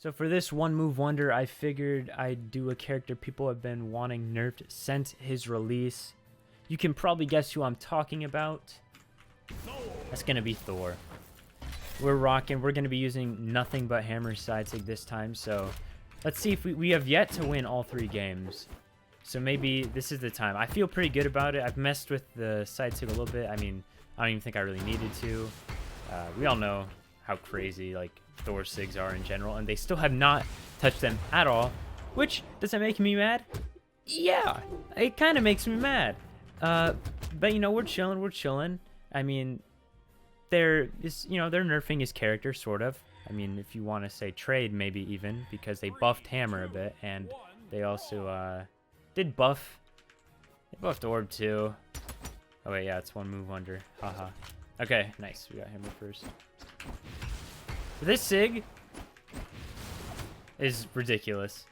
So for this one move wonder, I figured I'd do a character people have been wanting nerfed since his release. You can probably guess who I'm talking about. That's going to be Thor. We're going to be using nothing but hammer side Ssig this time. So let's see if we have yet to win all 3 games. So maybe this is the time. I feel pretty good about it. I've messed with the side Ssig a little bit. I mean, I don't even think I really needed to. We all know how crazy like Thor Ssigs are in general, and they still have not touched them at all. Which, does that make me mad? Yeah, it kind of makes me mad. But you know, we're chilling. I mean, they're nerfing his character, sort of. I mean, if you want to say trade, maybe even, because they buffed Hammer a bit, and they also did buff. They buffed Orb too. Oh wait, yeah, it's one move wonder. Haha. Okay, nice. We got Hammer first. This Ssig is ridiculous.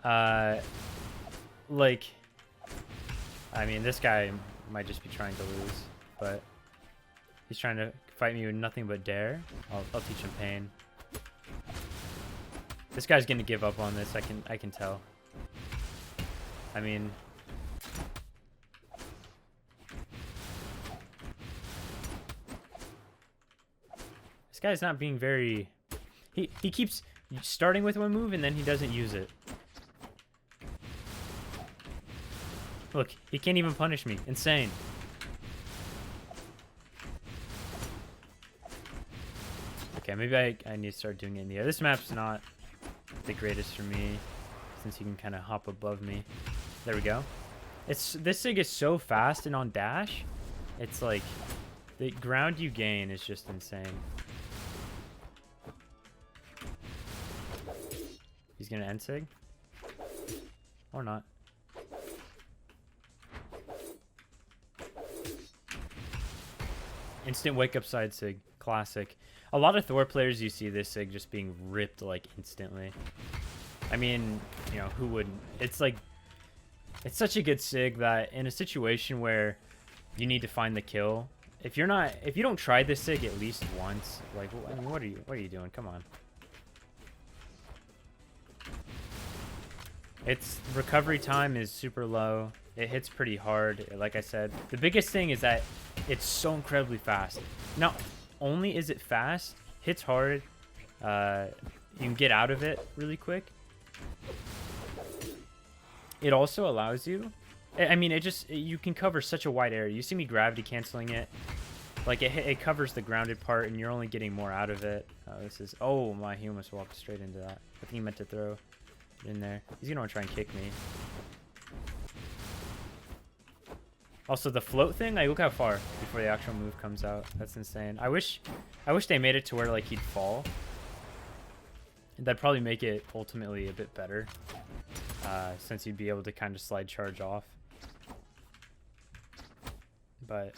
Like, I mean, this guy might just be trying to lose, but he's trying to fight me with nothing but dare. I'll teach him pain. This guy's gonna give up on this. I can tell. I mean, this guy's not being very. He keeps starting with one move and then he doesn't use it. Look, he can't even punish me. Insane. Okay, maybe I need to start doing it in the air. This map's not the greatest for me, since he can kind of hop above me. There we go. This Ssig is so fast and on dash. It's like the ground you gain is just insane. He's gonna end Ssig, or not. Instant wake up side Ssig, classic. A lot of Thor players, you see this Ssig just being ripped like instantly. I mean, you know, who wouldn't? It's like, it's such a good Ssig that in a situation where you need to find the kill, if you don't try this Ssig at least once, like, I mean, what are you doing? Come on. Its recovery time is super low. It hits pretty hard, like I said. The biggest thing is that it's so incredibly fast. Not only is it fast, hits hard, you can get out of it really quick. It also allows you, I mean, you can cover such a wide area. You see me gravity canceling it. Like, it covers the grounded part, and you're only getting more out of it. Oh my, he almost walked straight into that. I think he meant to throw it in there. He's gonna want to try and kick me. Also, the float thing, like, look how far before the actual move comes out. That's insane. I wish they made it to where, like, he'd fall. That'd probably make it ultimately a bit better, since you'd be able to kind of slide charge off. But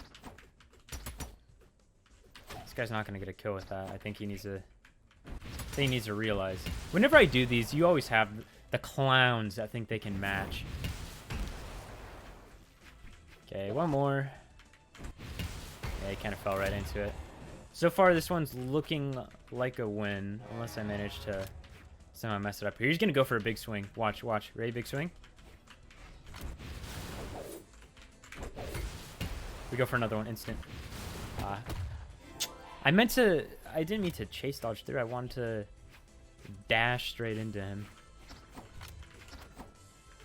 this guy's not going to get a kill with that. I think he needs to realize. Whenever I do these, you always have the clowns that think they can match. Okay, one more. Yeah, he kind of fell right into it. So far, this one's looking like a win, unless I manage to somehow mess it up here. He's going to go for a big swing. Watch. Ready, big swing? We go for another one, instant. I didn't mean to chase dodge through. I wanted to dash straight into him.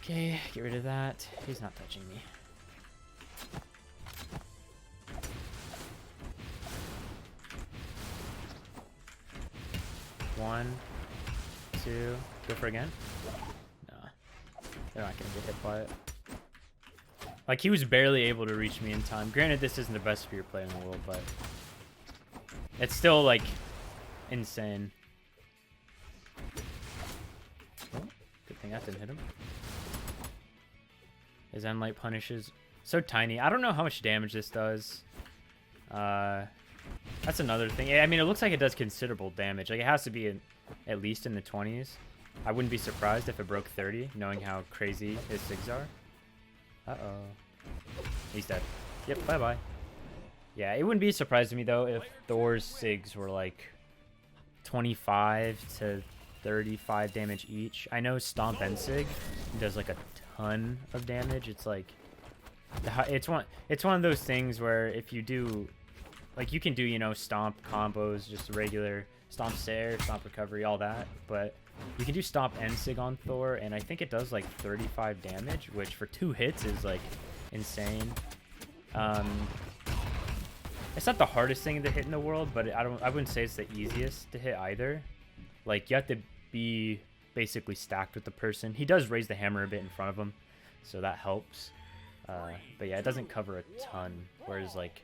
Okay, get rid of that. He's not touching me. One, two, go for again. Nah, they're not gonna get hit by it. Like, he was barely able to reach me in time. Granted, this isn't the best spear play in the world, but it's still, like, insane. Oh, good thing that didn't hit him. His end light punishes so tiny. I don't know how much damage this does. That's another thing. I mean, it looks like it does considerable damage. Like, it has to be at least in the 20s. I wouldn't be surprised if it broke 30, knowing how crazy his Ssigs are. Uh-oh. He's dead. Yep, bye-bye. Yeah, it wouldn't be a surprise to me, though, if Thor's Ssigs were, like, 25 to 35 damage each. I know Stomp and Ssig does like a ton of damage. It's like it's one of those things where if you do like you can do, you know, Stomp combos, just regular Stomp Stare, Stomp Recovery, all that, but you can do Stomp and Ssig on Thor, and I think it does like 35 damage, which for 2 hits is like insane. It's not the hardest thing to hit in the world, but I wouldn't say it's the easiest to hit either. Like, you have to be basically stacked with the person. He does raise the hammer a bit in front of him, so that helps. But yeah, it doesn't cover a ton, whereas like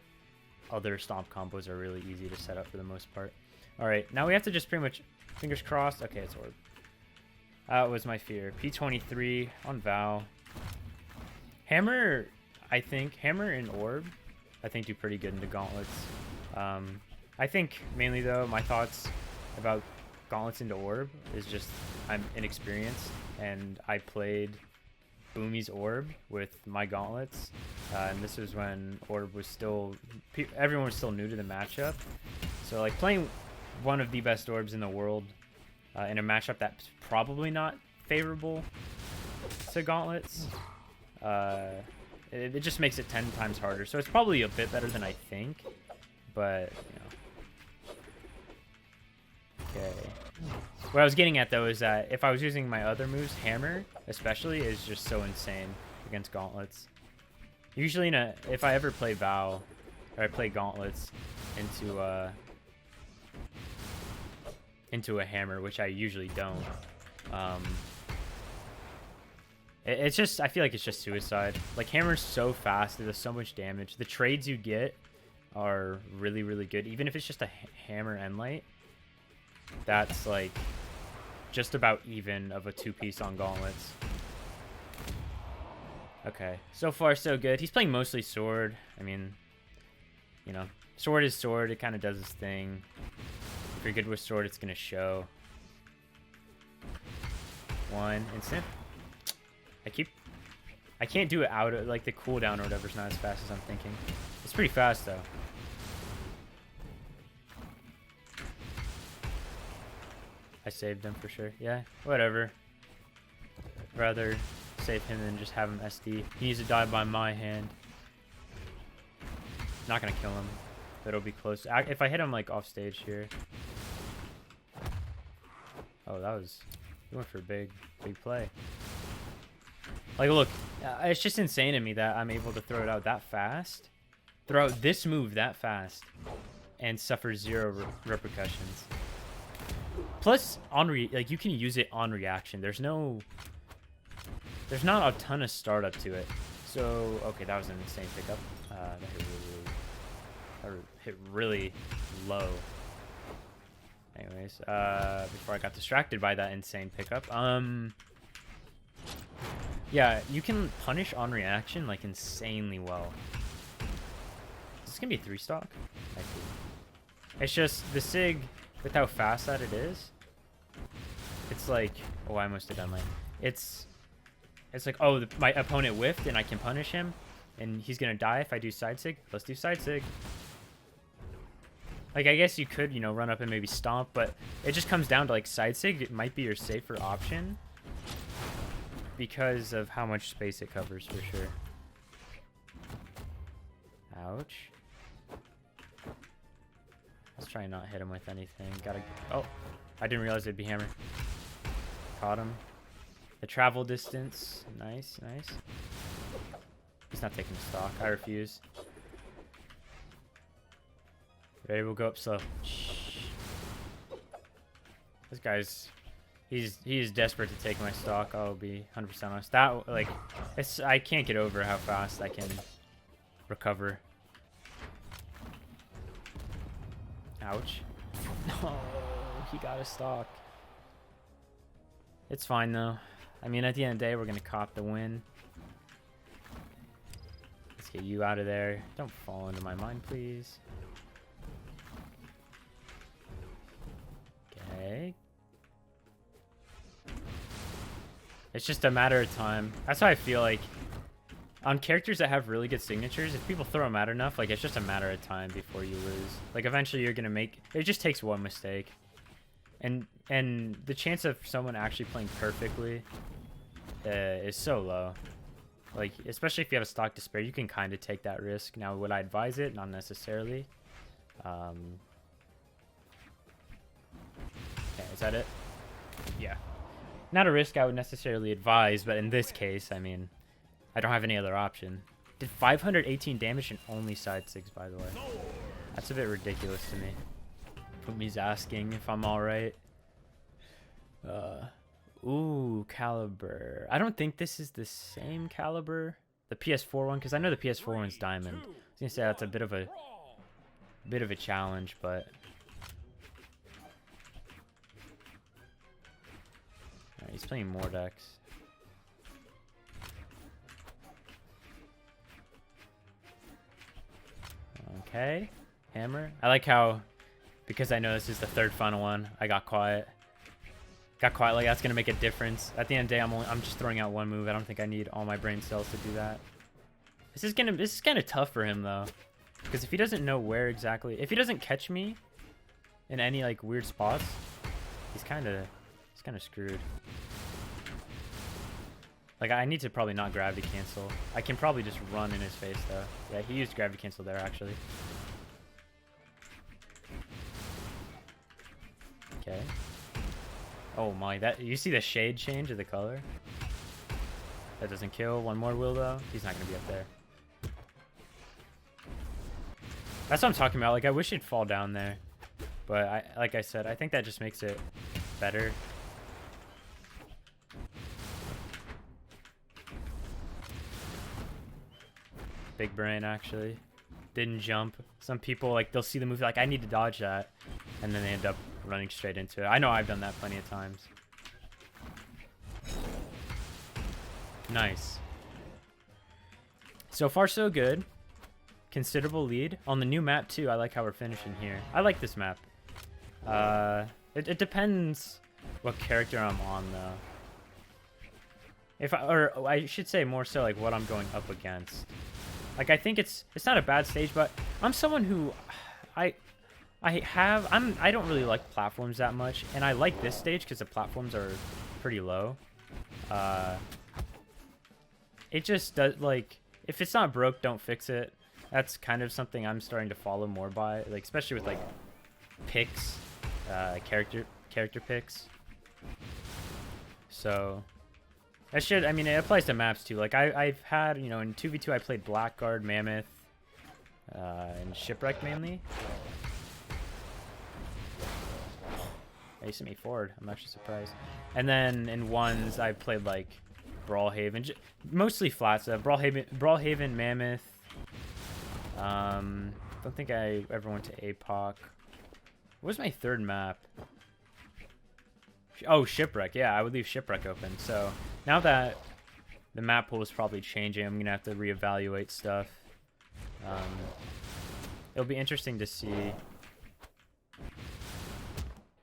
other Stomp combos are really easy to set up for the most part. Alright, now we have to just pretty much, fingers crossed. Okay, it's Orb. That was my fear. P23 on Val. Hammer, I think, Hammer and Orb, I think do pretty good in the gauntlets. I think mainly though, my thoughts about gauntlets into Orb is just I'm inexperienced, and I played Boomy's Orb with my gauntlets, and this was when Orb was still, everyone was still new to the matchup. So like playing one of the best Orbs in the world in a matchup that's probably not favorable to gauntlets, it just makes it 10 times harder. So it's probably a bit better than I think, but you know. Okay. What I was getting at though is that if I was using my other moves, Hammer especially is just so insane against gauntlets. Usually if I ever play Val or I play gauntlets into a hammer, which I usually don't, it's just, I feel like it's just suicide. Like, hammer's so fast, it does so much damage. The trades you get are really, really good. Even if it's just a hammer and light, that's like just about even of a 2-piece on gauntlets. Okay, so far so good. He's playing mostly sword. I mean, you know, sword is sword. It kind of does its thing. If you're good with sword, it's gonna show. 1 instant. I can't do it out of, like, the cooldown or whatever's not as fast as I'm thinking. It's pretty fast though. I saved him for sure. Yeah, whatever. Rather save him than just have him SD. He needs to die by my hand. Not gonna kill him, but it'll be close. If I hit him like off stage here. Oh, that was, he went for a big play. Like, look, it's just insane to me that I'm able to throw it out that fast, throw out this move that fast, and suffer 0 repercussions. Plus, like, you can use it on reaction. There's not a ton of startup to it. So, okay, that was an insane pickup. That hit really low. Anyways, before I got distracted by that insane pickup, yeah, you can punish on reaction like insanely well. Is this gonna be 3-stock? It's just the Ssig, with how fast that it is. It's like, oh, I almost did that line. It's like, oh, my opponent whiffed and I can punish him, and he's gonna die if I do side Ssig. Let's do side Ssig. Like, I guess you could, you know, run up and maybe stomp, but it just comes down to like side Ssig. It might be your safer option because of how much space it covers for sure. Ouch. Let's try and not hit him with anything. Gotta, oh, I didn't realize it'd be hammer. Caught him. The travel distance, nice, nice. He's not taking stock, I refuse. Ready, we'll go up slow. This guy's, he's desperate to take my stock. I'll be 100% honest. That, like, I can't get over how fast I can recover. Ouch. No, he got a stock. It's fine though. I mean, at the end of the day, we're gonna cop the win. Let's get you out of there. Don't fall into my mind, please. Okay. It's just a matter of time. That's how I feel like on characters that have really good signatures, if people throw them out enough, like, it's just a matter of time before you lose. Like, eventually you're gonna make, it just takes one mistake. And the chance of someone actually playing perfectly is so low. Like, especially if you have a stock to spare, you can kind of take that risk. Now, would I advise it? Not necessarily. Okay, is that it? Yeah. Not a risk I would necessarily advise, but in this case, I mean, I don't have any other option. Did 518 damage and only side 6, by the way. That's a bit ridiculous to me. Pumi's asking if I'm alright. Ooh, caliber. I don't think this is the same caliber. The PS4 one, because I know the PS4 one's diamond. I was gonna say that's a bit of a challenge, but alright, he's playing Mordex. Okay, hammer. I like how, because I know this is the third final one, I got quiet. Got quiet, like that's gonna make a difference. At the end of the day, I'm just throwing out one move. I don't think I need all my brain cells to do that. This is kind of tough for him though, because if he doesn't know where exactly, if he doesn't catch me in any like weird spots, he's kind of screwed. Like I need to probably not gravity cancel. I can probably just run in his face though. Yeah, he used gravity cancel there actually. Okay. Oh my, that you see the shade change of the color? That doesn't kill. One more will though. He's not gonna be up there. That's what I'm talking about. Like I wish he'd fall down there. But like I said, I think that just makes it better. Big brain actually. Didn't jump. Some people like they'll see the movie like I need to dodge that. And then they end up running straight into it. I know I've done that plenty of times. Nice. So far so good. Considerable lead. On the new map too, I like how we're finishing here. I like this map. It depends what character I'm on though. Or I should say more so like what I'm going up against. Like I think it's not a bad stage, but I'm someone who I don't really like platforms that much, and I like this stage because the platforms are pretty low. It just does, like, if it's not broke, don't fix it. That's kind of something I'm starting to follow more by, like especially with like picks, character picks. So I mean it applies to maps too. Like I've had, you know, in 2v2 I played Blackguard, Mammoth, and Shipwreck mainly. They sent me forward. I'm actually surprised. And then in ones, I played like Brawlhaven, mostly flat stuff. Brawlhaven, Mammoth. Don't think I ever went to APOC. What was my third map? Oh, Shipwreck. Yeah, I would leave Shipwreck open. So now that the map pool is probably changing, I'm gonna have to reevaluate stuff. It'll be interesting to see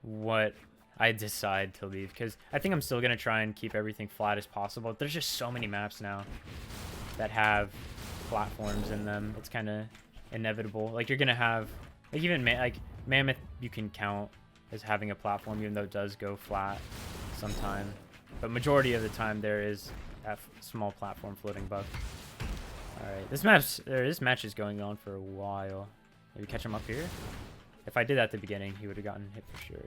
what I decide to leave, because I think I'm still gonna try and keep everything flat as possible. There's just so many maps now that have platforms in them. It's kind of inevitable. Like you're gonna have like even like Mammoth you can count as having a platform, even though it does go flat sometime, but majority of the time there is a small platform floating above. All right, this match is going on for a while. Maybe catch him up here. If I did that at the beginning, he would have gotten hit for sure.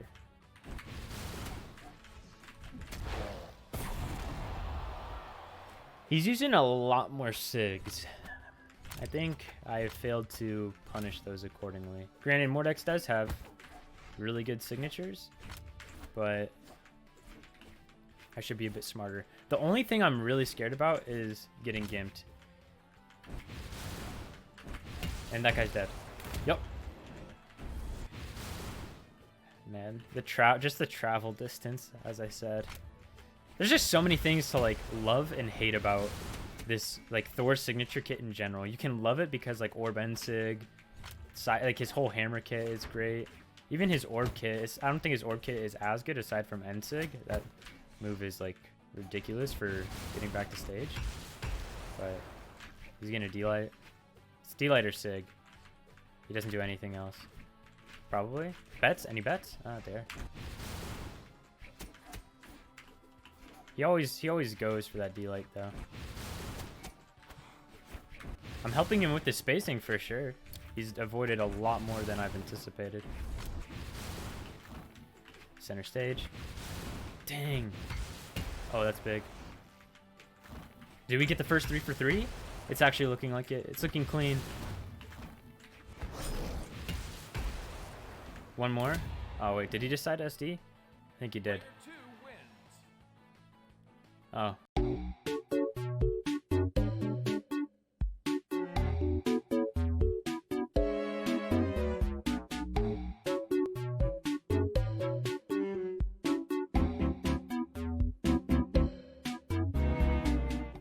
He's using a lot more Ssigs. I think I have failed to punish those accordingly. Granted, Mordex does have really good signatures, but I should be a bit smarter. The only thing I'm really scared about is getting gimped. And that guy's dead. Yep. Man, just the travel distance, as I said. There's just so many things to like love and hate about this like Thor signature kit in general. You can love it because like Orb Ssig, like his whole hammer kit is great. Even his orb kit, I don't think his orb kit is as good aside from Ssig. That move is like ridiculous for getting back to stage. But he's gonna D-Light. It's D-Light or Ssig. He doesn't do anything else. Probably. Bets? Any bets? Ah, there. He always goes for that D-light though. I'm helping him with the spacing for sure. He's avoided a lot more than I've anticipated. Center stage. Dang. Oh, that's big. Did we get the first 3 for 3? It's actually looking like it. It's looking clean. One more. Oh, wait. Did he decide SD? I think he did. Oh.